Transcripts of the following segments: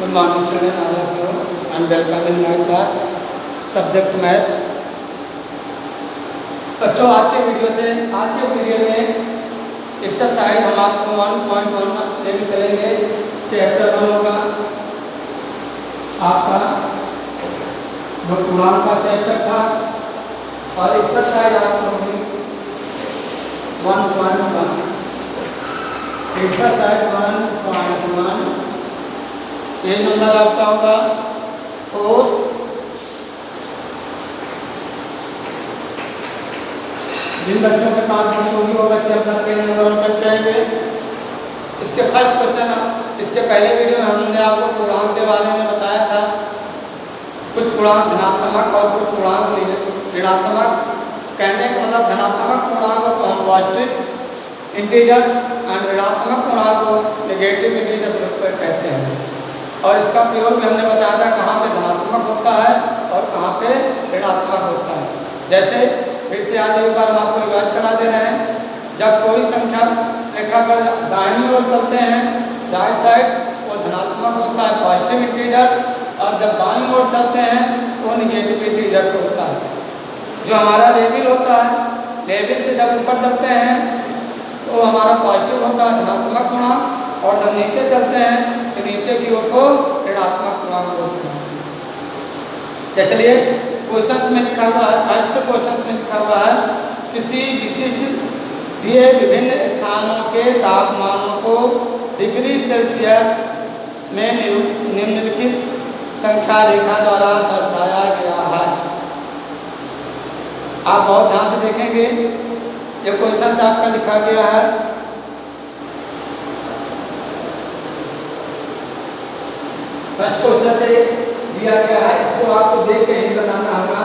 Good morning children, all of you, and welcome in my class subject maths. बच्चों आज के period में exercise हम आपको 1.1 लेके चलेंगे। चैप्टर 1 होगा आपका जो कुरान का चैप्टर था, और एक्सरसाइज आपको होगी 1.1। एक्सरसाइज 1.1 पेज नंबर आपका होगा 4। जिन बच्चों के पास बुक होगी वो बच्चे अपना पेज नंबर ओपन करेंगे। इसके फर्स्ट क्वेश्चन, इसके पहले वीडियो में हमने आपको पूर्णांक के बारे में बताया था। कुछ पूर्णांक धनात्मक और कुछ पूर्णांक ऋणात्मक। कहने का मतलब धनात्मक पूर्णांक को हम पॉजिटिव इंटीजर्स एंड ऋणात्मक पूर्णांक को नेगेटिव इंटीजर्स कहते हैं। और इसका प्रयोग भी हमने बताया था कहाँ पे धनात्मक होता है और कहाँ पे ऋणात्मक होता है। जैसे फिर से आज एक बार हम आपको रिवाइज करा दे रहे हैं। जब कोई संख्या रेखा पर दाहिनी ओर चलते हैं, राइट साइड, वो धनात्मक होता है, पॉजिटिव इंटीजर्स, और जब बाईं ओर चलते हैं वो निगेटिव इंटीजर्स होता है। जो हमारा लेवल होता है, लेवल से जब ऊपर चलते हैं तो हमारा पॉजिटिव होता है, धनात्मक पूर्णांक, और जब नीचे चलते हैं तो नीचे की ओर को ऋणात्मक पूर्णांक होता है। चलिए क्वेश्चंस में लिखा हुआ है, फर्स्ट क्वेश्चंस में लिखा हुआ है, किसी विशिष्ट दिए विभिन्न स्थानों के तापमानों को डिग्री सेल्सियस में निम्नलिखित संख्या रेखा द्वारा दर्शाया गया है। आप बहुत ध्यान से देखेंगे, ये क्वेश्चन आपका लिखा गया है। फर्स्ट क्वेश्चन से दिया गया है, इसको आपको देख के ही बताना होगा।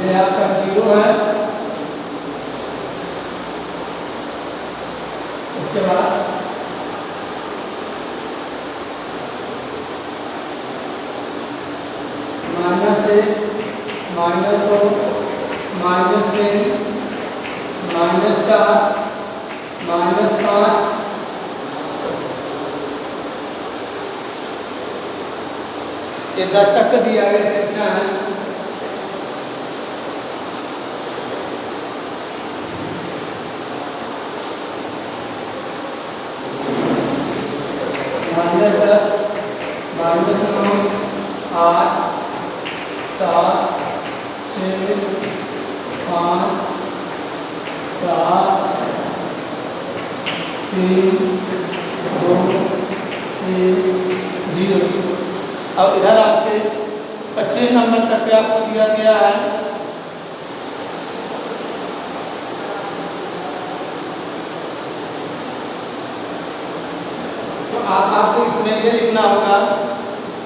ये आपका 0 है, उसके बाद -1, -2, -3, -4, -5, ये 10 तक का दिया गया संख्या है। -10, -9, 8, 7, 6, 5, 4, 3, 2, 1, 0। अब इधर आपके 25 नंबर तक पे आपको दिया गया है। तो आपको इसमें ये लिखना होगा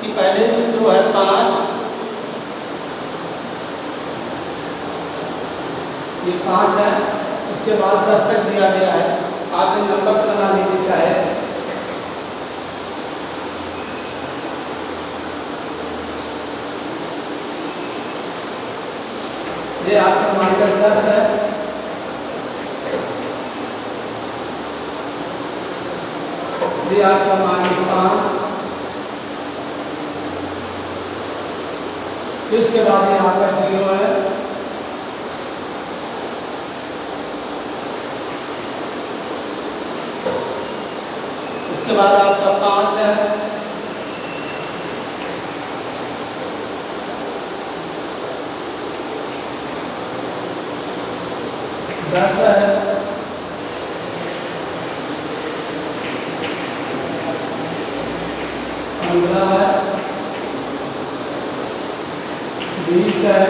कि पहले जो है 5, ये 5 है, उसके बाद 10 तक दिया गया है। आप इन नंबर बना लीजिए चाहे। ये आपका -10 है, ये आपका -5, इसके बाद ये आपका 0 है, उसके बाद आपका 5 है, दस है, 15 है, 20 है,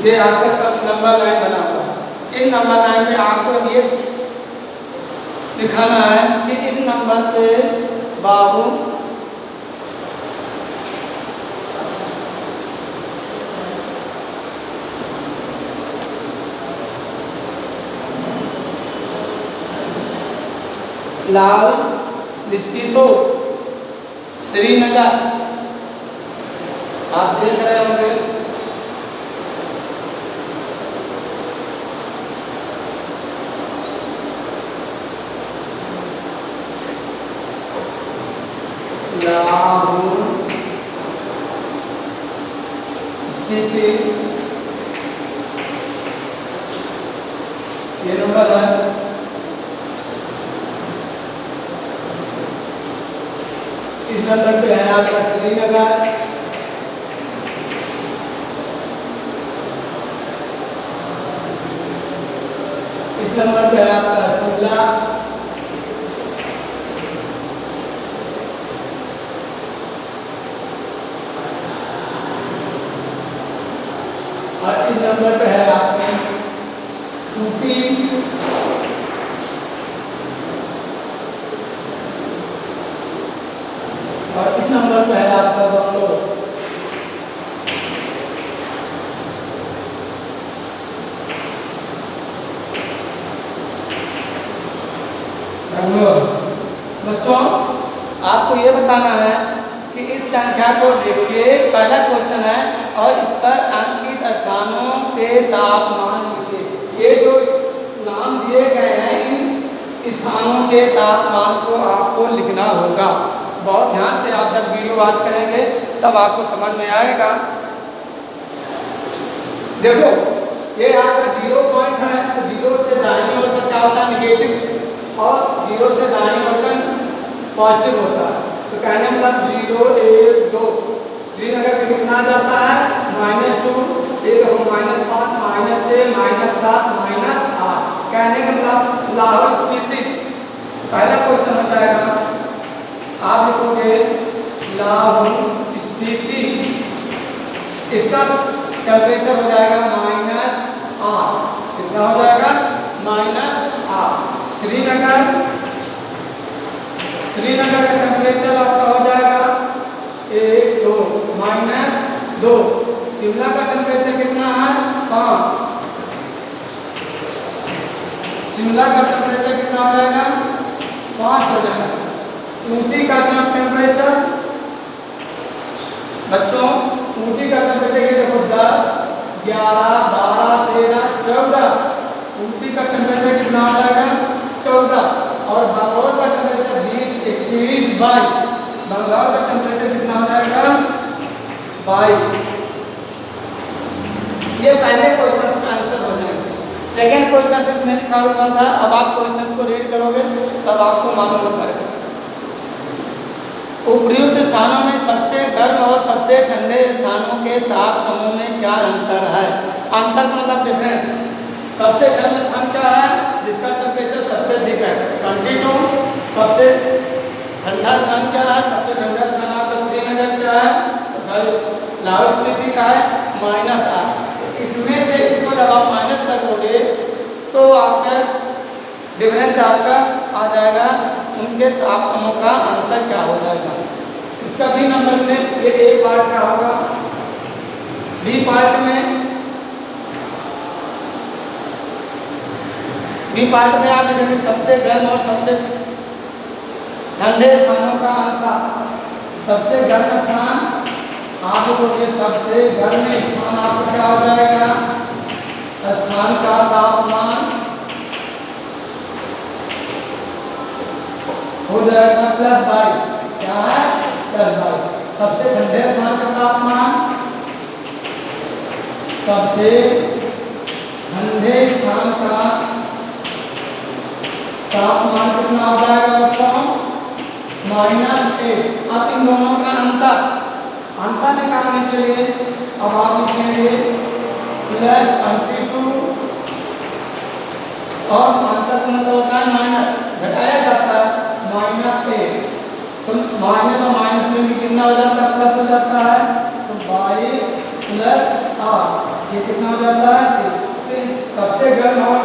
ये आपका सब नंबर लाइन बना हुआ है। इस नंबर लाइन पे आपको ये दिखाना है कि इस नंबर पे बाबू लाहौल स्पीति श्रीनगर। आप देख रहे होंगे लाहौल स्पीति, ये नंबर है। इस नंबर पे है आपका श्रीनगर। इस नंबर पे है आपका शिमला। और इस नंबर पे है आपकी ऊटी। और इस नंबर पे है आपका बंगलोर। बच्चों आपको ये बताना है कि इस संख्या को देखिए, पहला क्वेश्चन है और इस पर अंकित स्थानों के तापमान लिखिए। ये जो नाम दिए गए हैं इन स्थानों के तापमान को आपको लिखना होगा। बहुत ध्यान से आप जब वीडियो वॉच करेंगे तब आपको समझ में आएगा। देखो ये आपका 0 पॉइंट है, तो 0 से दाहिनी ओर तक क्या होता है निगेटिव, और 0 से दाहिनी ओर तक पॉजिटिव होता है। तो कहने मतलब 0 1 2 श्रीनगर में कितना जाता है -2, ये देखो -5 -6 -7 -8। कहने का मतलब लाहौल स्पीति पहला क्वेश्चन हो जाएगा। आप लिखोगे लाहौल स्पीति, इसका टेम्परेचर हो जाएगा -8। कितना हो जाएगा -8। श्रीनगर का टेम्परेचर आपका हो जाएगा 1 2 -2। शिमला का टेम्परेचर कितना है 5। शिमला का टेम्परेचर कितना हो जाएगा 5 हो जाएगा। ऊटी का टेम्परेचर बच्चों, ऊटी का टेम्परेचर ये देखो 10 11 12 13 14। ऊटी का टेम्परेचर कितना हो जाएगा 14। और बंगलौर का टेम्परेचर 20 21 22। बंगाल का टेम्परेचर कितना हो जाएगा 22। ये पहले क्वेश्चन का आंसर हो जाएगा। सेकंड क्वेश्चन इसमें लिखा हुआ था, अब आप क्वेश्चन को रीड करोगे तब आपको मालूम हो पाएगा। उपयुक्त स्थानों में सबसे गर्म और सबसे ठंडे स्थानों के तापमानों में क्या अंतर है। अंतर का मतलब डिफरेंस। सबसे गर्म स्थान क्या है जिसका टेम्परेचर सबसे अधिक है 22। सबसे ठंडा स्थान क्या है, सबसे ठंडा स्थान आपका श्रीनगर क्या है, सॉरी लाहौल स्पीति का है -8। इसमें से इसको जब आप माइनस कर दोगे तो आपका डिफरेंस आपका आ जाएगा, उनके तापमानों का अंतर क्या हो जाएगा। इसका भी नंबर में ये ए पार्ट का होगा। बी पार्ट में आप लिखेंगे सबसे गर्म और सबसे ठंडे स्थानों का अंतर। सबसे गर्म स्थान आप लिखोगे, सबसे गर्म स्थान आपका क्या हो जाएगा, स्थान का तापमान हो जाएगा +22। क्या है +22। सबसे ठंडे स्थान का तापमान, सबसे ठंडे स्थान का तापमान कितना हो जाएगा बच्चों -1। अब इन दोनों का अंतर निकालने के लिए अब आप लिखेंगे +22 और अंतर का मतलब होता है माइनस, घटाया जाता है -1। तो माइनस और माइनस में भी कितना हो जाता है प्लस हो जाता है, तो 22 + 8 ये कितना हो जाता है 30। सबसे गर्म और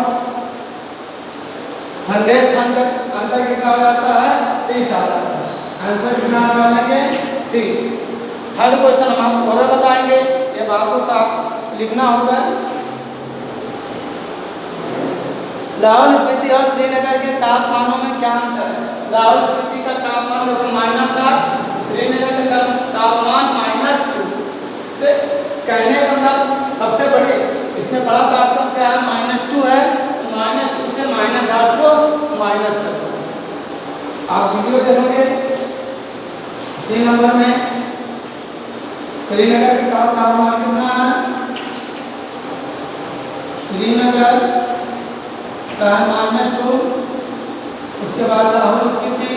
ठंडे स्थान का अंतर कितना हो जाता है 30 आ जाता है। आंसर कितना निकालेंगे 30। थर्ड क्वेश्चन हम आपको और बताएंगे, ये आपको तो आप लिखना होगा। लाहौल स्पीति और श्रीनगर के तापमानों में क्या अंतर है। लाहौल स्पीति का तापमान देखो -8, श्रीनगर का तापमान -2। तो कहने का मतलब सबसे बड़ी इसमें बड़ा तापमान क्या है, -2 है। -2 से -8 को माइनस कर दो। आप वीडियो देखोगे इसी नंबर में श्रीनगर का तापमान कितना है, श्रीनगर का -2, उसके बाद लाहौल स्पीति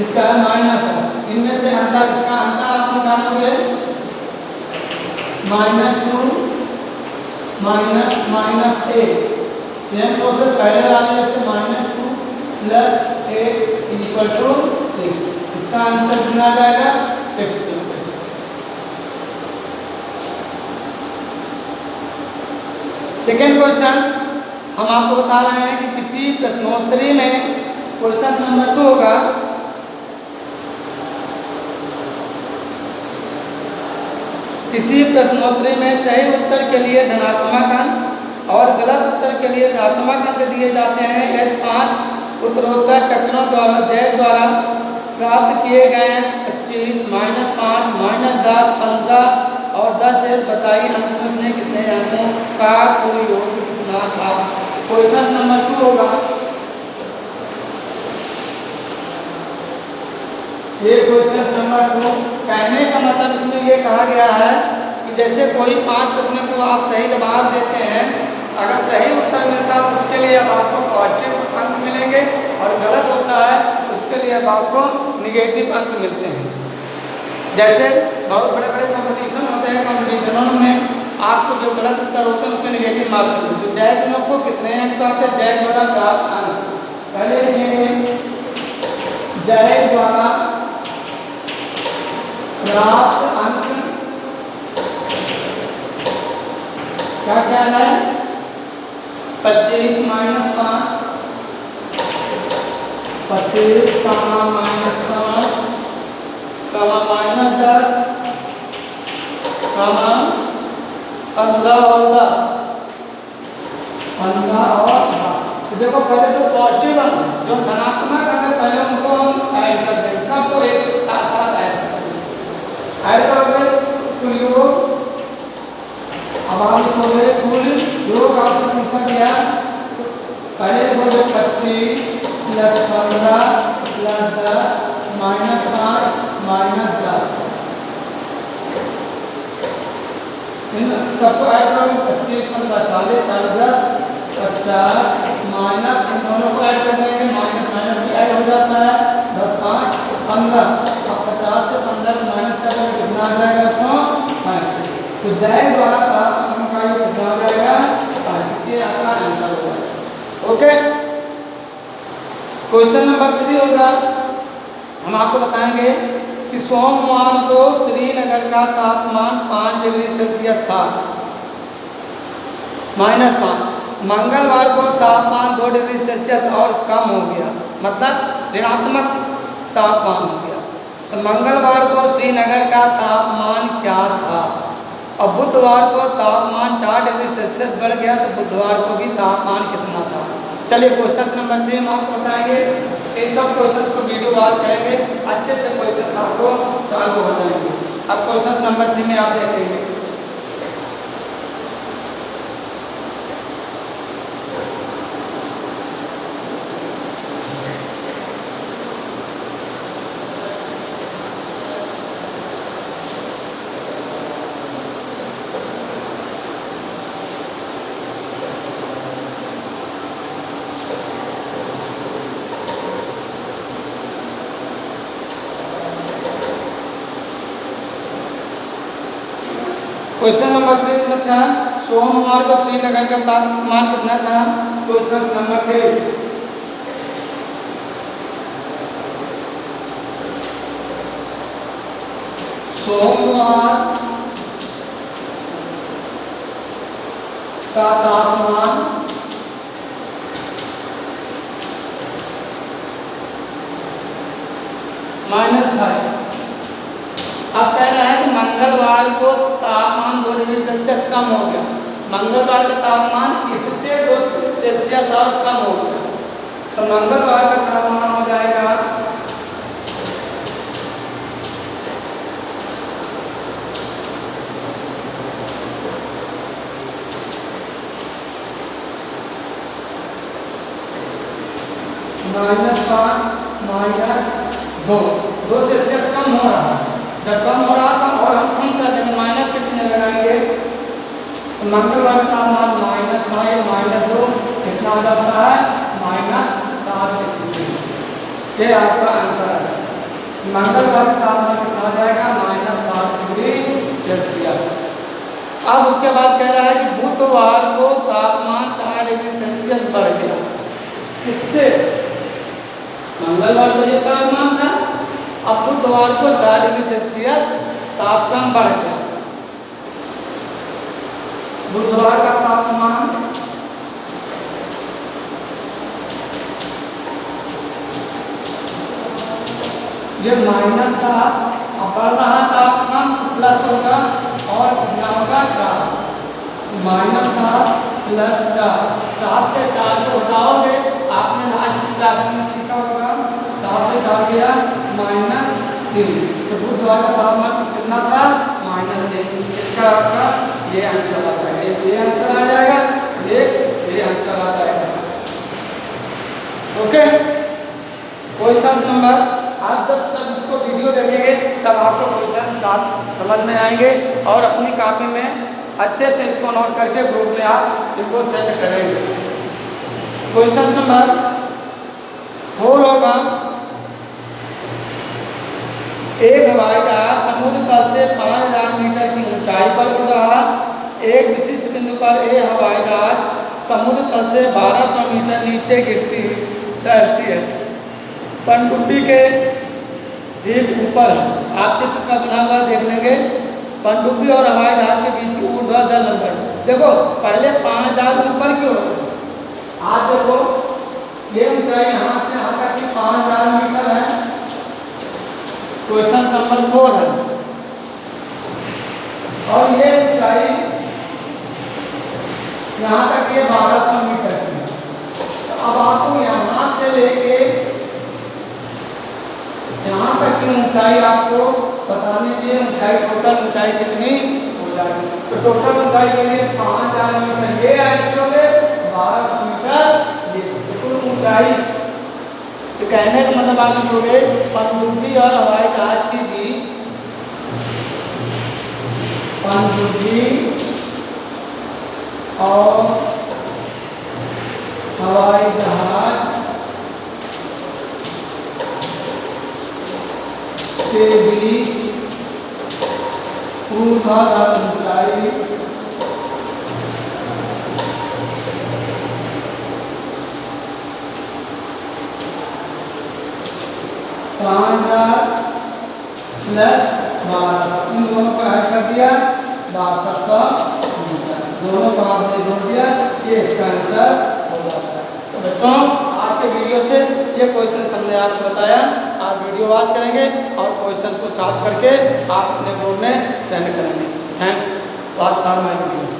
इसका माइनस है। इनमें से अंतर, इसका अंतर आप निकालोगे -2 -1। सेम प्रोसेस पहले वाले से -2 + 8 = 6। इसका आंसर कितना जाएगा, 6। सेकेंड क्वेश्चन हम आपको बता रहे हैं कि किसी प्रश्नोत्तरी में क्वेश्चन नंबर 2 होगा, किसी प्रश्नोत्तरी में सही उत्तर के लिए धनात्मक अंक और गलत उत्तर के लिए ऋणात्मक अंक दिए जाते हैं यदि 5 उत्तरोत्तर चक्रों द्वारा जैव द्वारा प्राप्त किए गए 25, -5, -10, 15 और 10 जैव बताइए अंत में उसने कितने अंकों का कोई योग कितना था। क्वेश्चन नंबर 2 होगा, ये क्वेश्चन नंबर 2। कहने का मतलब इसमें ये कहा गया है कि जैसे कोई 5 प्रश्न को आप सही जवाब देते हैं, अगर सही उत्तर मिलता है तो उसके लिए अब आपको पॉजिटिव अंक मिलेंगे और गलत होता है तो उसके लिए अब आपको निगेटिव अंक मिलते हैं। जैसे बहुत बड़े बड़े कंपटीशन होते हैं, कंपटीशनों में आपको जो गलत उत्तर होते हैं उसके निगेटिव मार्क्स मिलते हैं। तो जैक लोग को कितने अंक आते हैं, जैक द्वारा प्राप्त अंक पहले लिखेंगे, जैक द्वारा प्राप्त अंक क्या क्या है, 25 - 5, 25, -5, -10, 15 और 10, 15 और 10। तो देखो पहले जो पॉजिटिव अंक जो धनात्मक अंक पहले उनको हम ऐड कर देंगे, सबको एक साथ ऐड करोगे कुल योग। अब आप लिखोगे कुल योग, आपसे पूछा गया पहले लिखोगे 25 + 15 + 10 -5 -10, इन सबको ऐड करोगे 25 15 40 40 10 50 माइनस इन दोनों को ऐड कर देंगे, माइनस माइनस भी ऐड हो जाता है, 10 5 15। अब 50 से 15 को माइनस कर देंगे, कितना आ जाएगा बच्चों, 5। तो जय द्वारा प्राप्त अंक का योग कितना हो जाएगा, 5। इसलिए आपका आंसर हो जाएगा। ओके, क्वेश्चन नंबर 3 होगा, हम आपको बताएंगे कि सोमवार को श्रीनगर का तापमान 5 डिग्री सेल्सियस था, -5। मंगलवार को तापमान 2 डिग्री सेल्सियस और कम हो गया, मतलब ऋणात्मक तापमान हो गया। तो मंगलवार को श्रीनगर का तापमान क्या था। अब बुधवार को तापमान 4 डिग्री सेल्सियस बढ़ गया, तो बुधवार को भी तापमान कितना था। चलिए क्वेश्चन नंबर 3 हम आपको बताएंगे। इन सब क्वेश्चन को वीडियो वॉच करेंगे, अच्छे से क्वेश्चन आपको सॉल्व हो जाएंगे। अब क्वेश्चन नंबर 3 में आप देखेंगे, क्वेश्चन नंबर 3 में था सोमवार को श्रीनगर का तापमान कितना था। क्वेश्चन नंबर 3, सोमवार का तापमान -5। अब कह रहा है कि मंगलवार को तापमान 2 डिग्री सेल्सियस कम हो गया, मंगलवार का तापमान इससे 2 सेल्सियस और कम हो गया, तो मंगलवार का तापमान हो जाएगा -5 -2, 2 सेल्सियस कम हो रहा है। जब कम हो रहा था और हम कम कर देंगे, माइनस के चिन्ह लगाएंगे, तो मंगलवार का तापमान -5 -2 कितना आ जाता है, -7 डिग्री सेल्सियस। ये आपका आंसर है। मंगलवार का तापमान कितना आ जाएगा, -7 डिग्री सेल्सियस। अब उसके बाद कह रहा है कि बुधवार को तापमान 4 डिग्री सेल्सियस बढ़ गया। इससे मंगलवार को ये तापमान था, अब बुधवार को 4 डिग्री सेल्सियस तापमान बढ़ गया। बुधवार का तापमान ये -7, अब बढ़ रहा तापमान प्लस होगा और कितना होगा 4, -7 + 4, 7 से 4 को हटाओगे, आपने लास्ट क्लास में सीखा होगा, 7 से 4 गया -3, तो बुधवार का तापमान कितना था, -3। इसका आपका ये आंसर आ जाएगा, ये आंसर आ जाएगा, ये आंसर आ जाएगा। ओके, क्वेश्चन नंबर, आप जब सब इसको वीडियो देखेंगे तब आपको क्वेश्चन साथ समझ में आएंगे और अपनी कॉपी में अच्छे से इसको नोट करके ग्रुप में आप इनको सेंड करेंगे। क्वेश्चन नंबर 4 होगा, एक हवाई जहाज समुद्र तल से 5000 मीटर की ऊंचाई पर उड़ रहा। एक विशिष्ट बिंदु पर यह हवाई जहाज समुद्र तल से 1200 मीटर नीचे तैरती है, पनडुब्बी के ठीक ऊपर है। आप चित्र का बना हुआ देख लेंगे। पनडुब्बी और हवाई जहाज के बीच की ऊर्ध्वाधर लंबाई देखो, पहले 5000 ऊपर क्यों, आज देखो ये ऊंचाई यहाँ से यहाँ तक की 5000 मीटर है। क्वेश्चन नंबर 4 है, और ये ऊंचाई यहाँ तक ये 1200 मीटर की। तो अब आपको यहाँ से लेके यहाँ तक की ऊंचाई आपको बताने के लिए ऊंचाई, टोटल ऊंचाई कितनी हो जाएगी। तो टोटल ऊंचाई के लिए 5000 मीटर ये ऐड करोगे, 1200 मीटर ये, तो कुल ऊंचाई। तो कहने का मतलब आप लिखोगे पनडुब्बी और हवाई जहाज की बीच, पनडुब्बी और हवाई जहाज के बीच ऊर्ध्वाधर ऊंचाई 5000 + 1200, इन दोनों को ऐड कर दिया 6200 मीटर, दोनों को आपने जोड़ दिया, ये इसका आंसर हो जाता है। तो बच्चों आज के वीडियो से ये क्वेश्चन हमने आपको बताया, आप वीडियो वॉच करेंगे और क्वेश्चन को सॉल्व करके आप अपने ग्रुप में सेंड करेंगे। Thanks for my video.